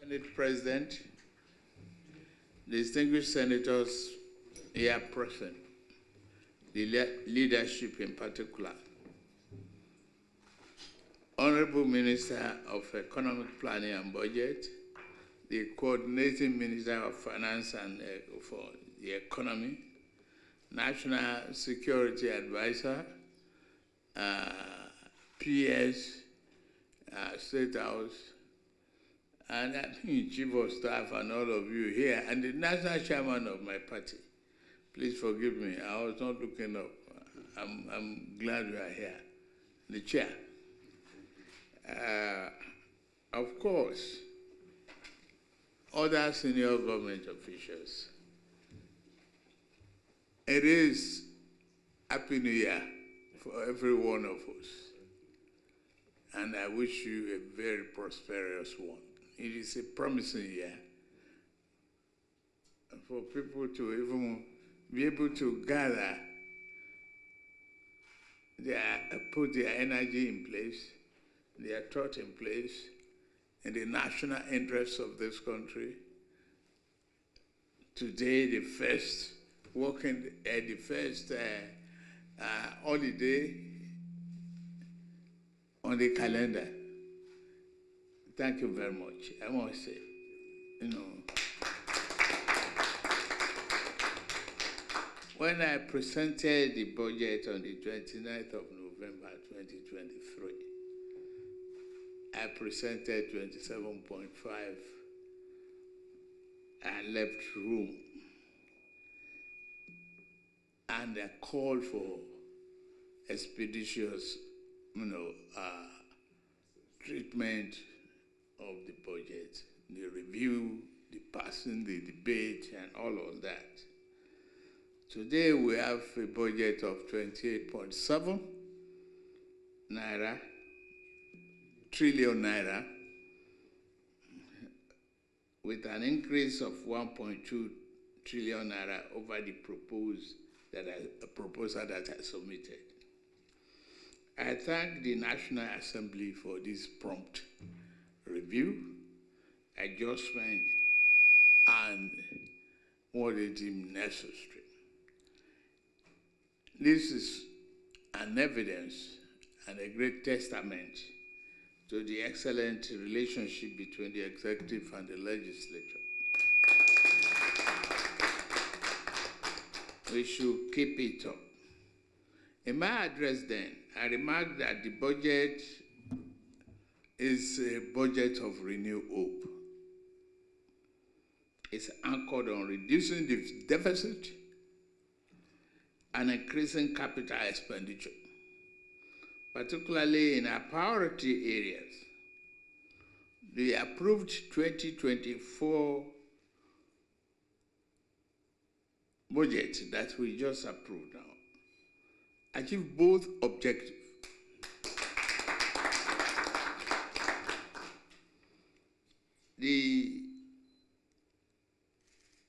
Senate President, distinguished senators here present, the leadership in particular, Honorable Minister of Economic Planning and Budget, the Coordinating Minister of Finance and for the Economy, National Security Advisor, PS, State House, and I think Chief of Staff and all of you here, and the National Chairman of my party. Please forgive me, I was not looking up. I'm glad you are here. The chair. Of course, other senior government officials. It is Happy New Year for every one of us. And I wish you a very prosperous one. It is a promising year for people to even be able to gather, put their energy in place, their thought in place, in the national interests of this country. Today, the first holiday on the calendar. Thank you very much. I want to say, when I presented the budget on the 29th of November 2023, I presented 27.5 and left room and a call for expeditious, treatment of the budget, the review, the passing, the debate, and all of that. Today we have a budget of 28.7 trillion naira, with an increase of 1.2 trillion naira over the proposal that I submitted. I thank the National Assembly for this prompt review, adjustment, and what they deem necessary. This is an evidence and a great testament to the excellent relationship between the executive and the legislature. We should keep it up. In my address then, I remarked that the budget is a budget of renewed hope. It's anchored on reducing the deficit and increasing capital expenditure, particularly in our priority areas. The approved 2024 budget that we just approved now achieve both objectives.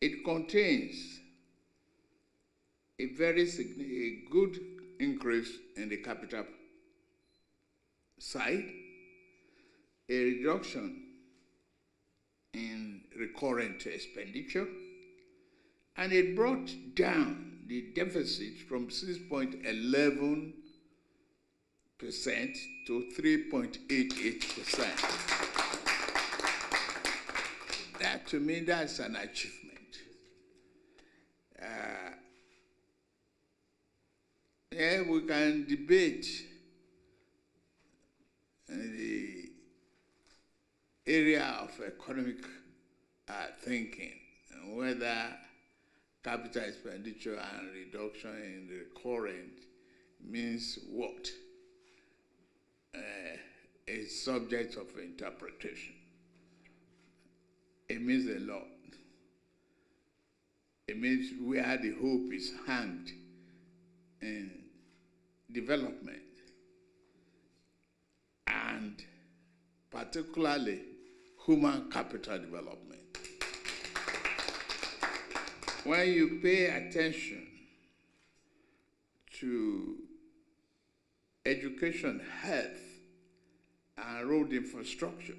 It contains a very good increase in the capital side, a reduction in recurrent expenditure, and it brought down the deficit from 6.11% to 3.88%. That, to me, that's an achievement. Yeah, we can debate the area of economic thinking, whether capital expenditure and reduction in the recurrent means what. It's subject of interpretation. It means a lot. It means where the hope is hanged in development. and particularly human capital development. When you pay attention to education, health, and road infrastructure,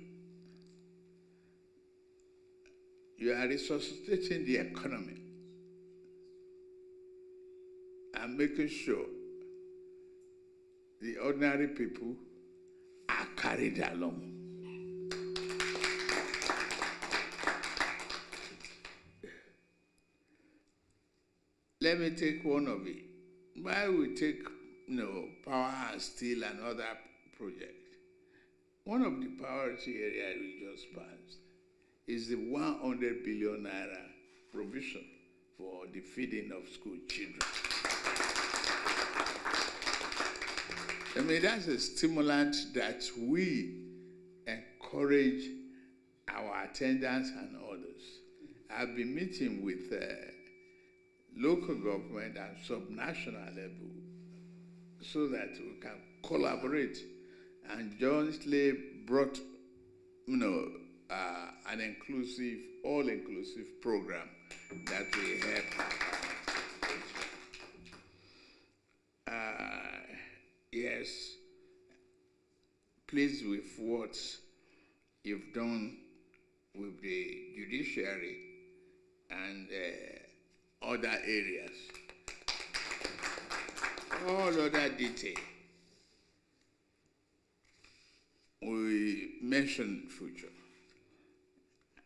you are resuscitating the economy and making sure the ordinary people are carried along. Let me take one of it. Why we take power and steel and other projects. One of the priority areas we just passed is the 100 billion naira provision for the feeding of school children. I mean, that's a stimulant that we encourage our attendants and others. I've been meeting with local government and subnational level so that we can collaborate and jointly brought, an inclusive, all-inclusive program that we have. Yes, pleased with what you've done with the judiciary and other areas. All other detail we mentioned future.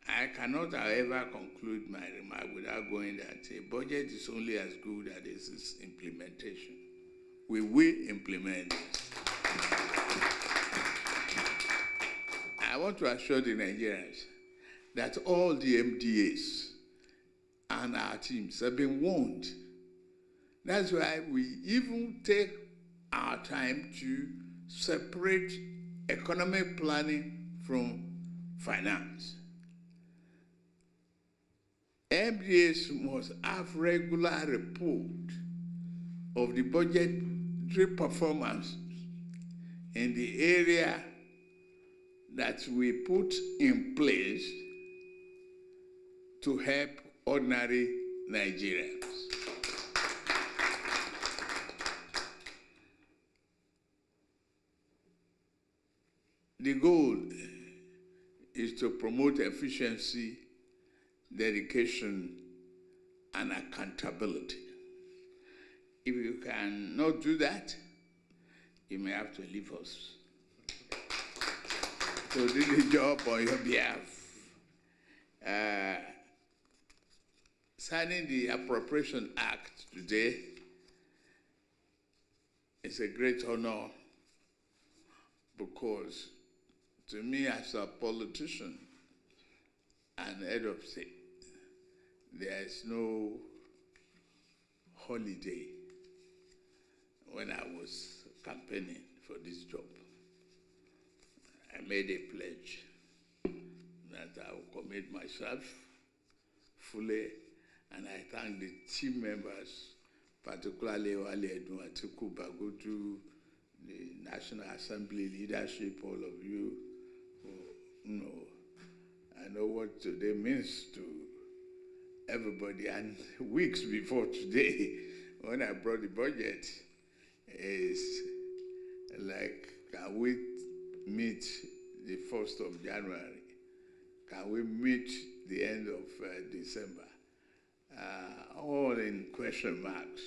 I cannot, however, conclude my remark without going that a budget is only as good as its implementation. We will implement this. I want to assure the Nigerians that all the MDAs and our teams have been warned. That's why we even take our time to separate economic planning from finance. MDAs must have regular report of the budgetary performance in the area that we put in place to help ordinary Nigerians. The goal is to promote efficiency, dedication, and accountability. If you cannot do that, you may have to leave us to do the job on your behalf. Signing the Appropriation Act today is a great honor because to me as a politician and head of state, there is no holiday when I was campaigning for this job. I made a pledge that I will commit myself fully, and I thank the team members, particularly Wale Edun Atiku Bagodu, the National Assembly leadership, all of you who I know what today means to everybody. And weeks before today, when I brought the budget, is like, can we meet the 1st of January? Can we meet the end of December? All in question marks.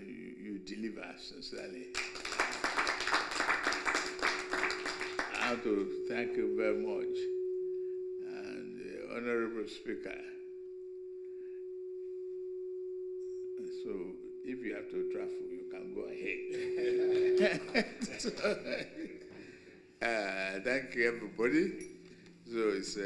You deliver sincerely. I have to thank you very much. And the Honorable Speaker. So if you have to travel, you can go ahead. Thank you, everybody. So it's